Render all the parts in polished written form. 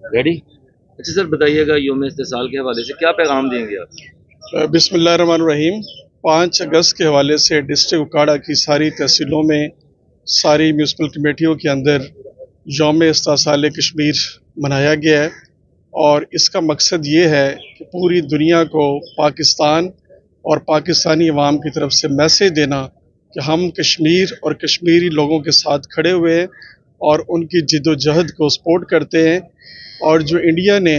Ready. अच्छा sir, बताइएगा यौम इस्तिसाल के हवाले से क्या पैगाम देंगे आप? बिस्मिल्लाहिर्रहमानिर्रहीम। 5 अगस्त के हवाले से डिस्ट्रिक्ट उकाड़ा की सारी तहसीलों में, सारी म्यूनसिपल कमेटियों के अंदर यौम इस्तिसाल कश्मीर मनाया गया है। और इसका मकसद ये है कि पूरी दुनिया को पाकिस्तान और पाकिस्तानी अवाम की तरफ से मैसेज देना कि हम कश्मीर और कश्मीरी लोगों के साथ खड़े हुए हैं और उनकी जिद्दोजहद को सपोर्ट करते हैं। और जो इंडिया ने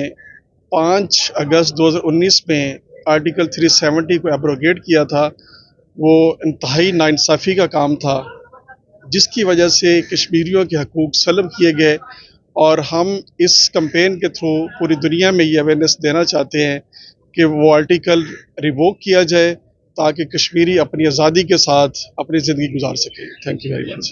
5 अगस्त 2019 में आर्टिकल 370 को एब्रोगेट किया था, वो इंतहाई नाइंसाफ़ी का काम था, जिसकी वजह से कश्मीरियों के हकूक़ सल्ब किए गए। और हम इस कैंपेन के थ्रू पूरी दुनिया में ये अवेयरनेस देना चाहते हैं कि वो आर्टिकल रिवोक किया जाए ताकि कश्मीरी अपनी आज़ादी के साथ अपनी ज़िंदगी गुजार सकें। Thank you very much.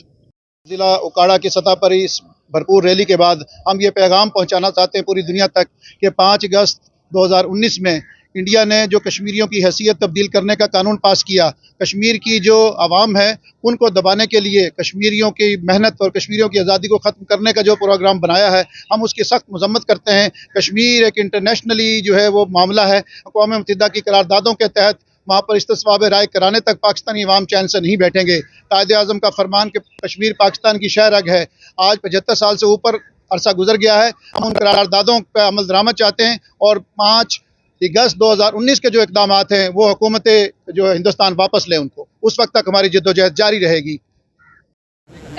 ज़िला उकाड़ा की सतह पर इस भरपूर रैली के बाद हम ये पैगाम पहुंचाना चाहते हैं पूरी दुनिया तक कि 5 अगस्त 2019 में इंडिया ने जो कश्मीरियों की हैसियत तब्दील करने का कानून पास किया, कश्मीर की जो आवाम है उनको दबाने के लिए, कश्मीरियों की मेहनत और कश्मीरियों की आज़ादी को ख़त्म करने का जो प्रोग्राम बनाया है, हम उसकी सख्त मज़म्मत करते हैं। कश्मीर एक इंटरनेशनली जो है वो मामला है। अक़वाम मुत्तहिदा की करारदादों के तहत वहाँ पर इस्तिस्वाब राय कराने तक पाकिस्तानी अवाम चैन से नहीं बैठेंगे। कायदे-ए-आज़म का फरमान कि कश्मीर पाकिस्तान की शह रग है, आज 75 साल से ऊपर अरसा गुजर गया है। हम उन करारदादों पर अमल दरामद चाहते हैं और 5 अगस्त 2019 के जो इक़दामात हैं वो हुकूमतें जो हिंदुस्तान वापस लें उनको। उस वक्त तक हमारी जद्दोजहद जारी रहेगी।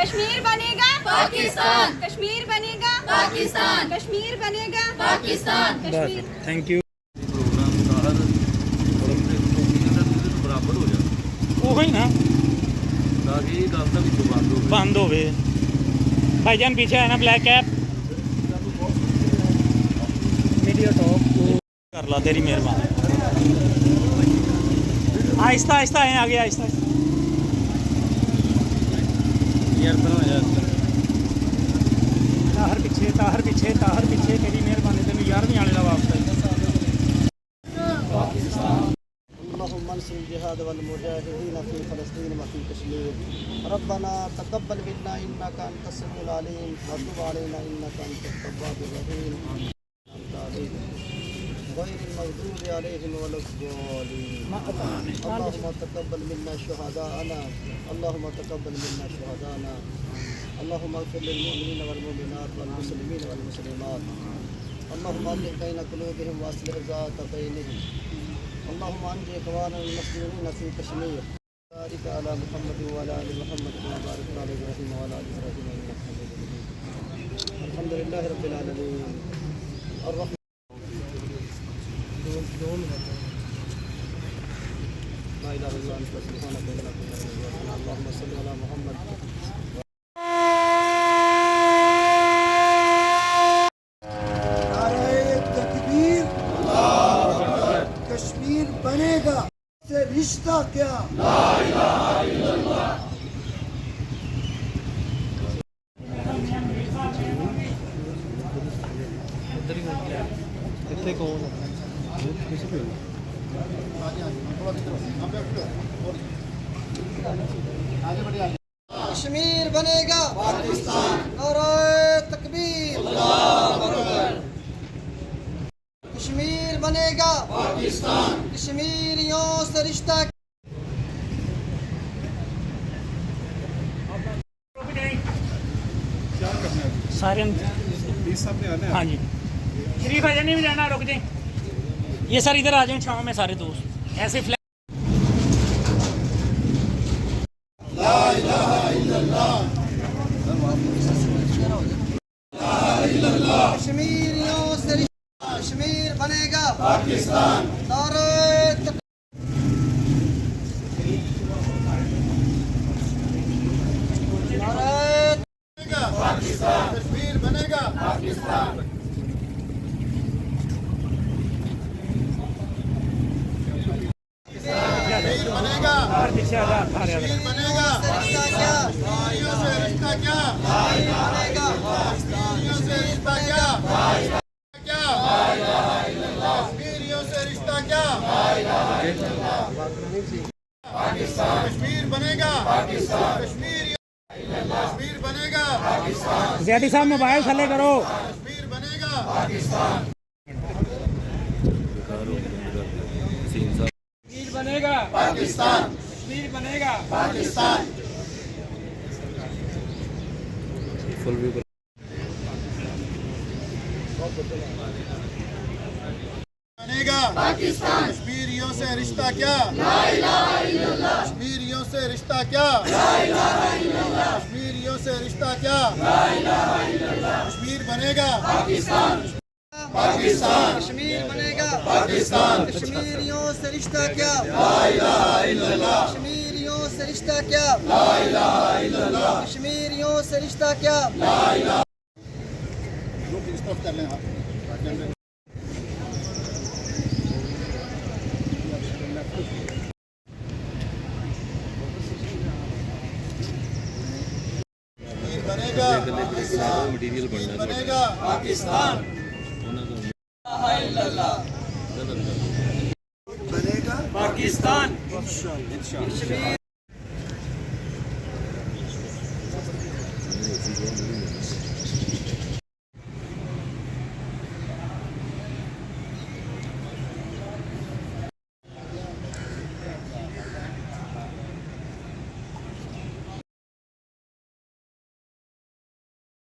कश्मीर बनेगा पाकिस्तान, कश्मीर बनेगा पाकिस्तान, कश्मीर बनेगा पाकिस्तान, कश्मीर। Thank you. बराबर हो जाए वही ना ताकि ये गल तक बंद हो भाईजान पीछे है ना ब्लैक कैप मीडिया टॉक कर ला, तेरी मेहरबानी। आहिस्ता आहिस्ता है आगे, आहिस्ता ताहर पीछे, ताहर पीछे, ताहर पीछे, तेरी मेहरबानी। तेन 11वीं वाले का वास्ता जिहाद वल मुजाहिदीन फी फ़लस्तीन व फी कश्मीर रब्बना तक़ब्बल मिन्ना इन्नका अंतस समीउल अलीम व तुब अलैना इन्नका अंतत तव्वाबुर रहीम गैरिल मग़दूबि अलैहिम वलद्दालीन अल्लाहुम्मा तक़ब्बल मिन्ना शुहदाअना अल्लाहुम्मा तक़ब्बल मिन्ना शुहदाअना अल्लाहुम्मा इग़फिर लिल मुमिनीन वल मुमिनात वल मुस्लिमीन वल मुस्लिमात अल्लाहुम्मा अल्लिफ़ बैन क़ुलूबिहिम व अस्लिह ज़ात बैनिहिम अल्लाहुम्मा अंजी इख़वानल मुस्लिमीन फ़ी कश्मीर बारिक अला मुहम्मद व अला आलि मुहम्मद कमा बारकता अला इब्राहीम व अला आलि इब्राहीम इन्नका हमीदुम मजीद। अल्हम्दुलिल्लाहि रब्बिल आलमीन। और ला इलाहा इल्ला अंता सुब्हानका इन्नी कुन्तु मिनज़ ज़ालिमीन। अल्लाहुम्मा सल्लि अला मुहम्मद। कश्मीर बनेगा से रिश्ता क्या? ला इलाहा इल्लल्लाह। कश्मीर बनेगा पाकिस्तान। नारे तकबीर, अल्लाहु अकबर। कश्मीर बनेगा पाकिस्तान। कश्मीरियों से रिश्ता सारे हाँ जी। शरीफ अजय नहीं भी जाना, रुक जाए। ये सर इधर आ जाए छाँव में सारे दोस्त ऐसे फ्लैग। ला इलाहा इल्लल्लाह। कश्मीरियों से रिश्ता। कश्मीर बनेगा पाकिस्तान। नारे पाकिस्तान। कश्मीर बनेगा पाकिस्तान। बनेगा पीछे आ जा, बनेगा। रिश्ता क्या? कश्मीरियों से रिश्ता क्या? बनेगा कश्मीरियों से रिश्ता क्या? क्या? कश्मीरियों से रिश्ता क्या? पाकिस्तान। कश्मीर बनेगा पाकिस्तान। कश्मीर बनेगा पाकिस्तान। ज़ैदी साहब मोबाइल थले करो। कश्मीर बनेगा कश्मीर बनेगा पाकिस्तान, कश्मीर बनेगा पाकिस्तान। बनेगा पाकिस्तान। कश्मीरियों से रिश्ता क्या, ला इलाहा इल्लल्लाह। कश्मीरियों से रिश्ता क्या, ला इलाहा इल्लल्लाह। कश्मीरियों से रिश्ता क्या, ला इलाहा इल्लल्लाह। कश्मीर बनेगा पाकिस्तान, पाकिस्तान। कश्मीर बनेगा पाकिस्तान। कश्मीरियों से रिश्ता क्या, ला इलाहा इल्लल्लाह। कश्मीरियों से रिश्ता क्या, ला इलाहा इल्लल्लाह। कश्मीरियों से रिश्ता क्या, ला इलाहा। कर लें आप। बनेगा मटीरियल बनेगा पाकिस्तान। बनेगा पाकिस्तान।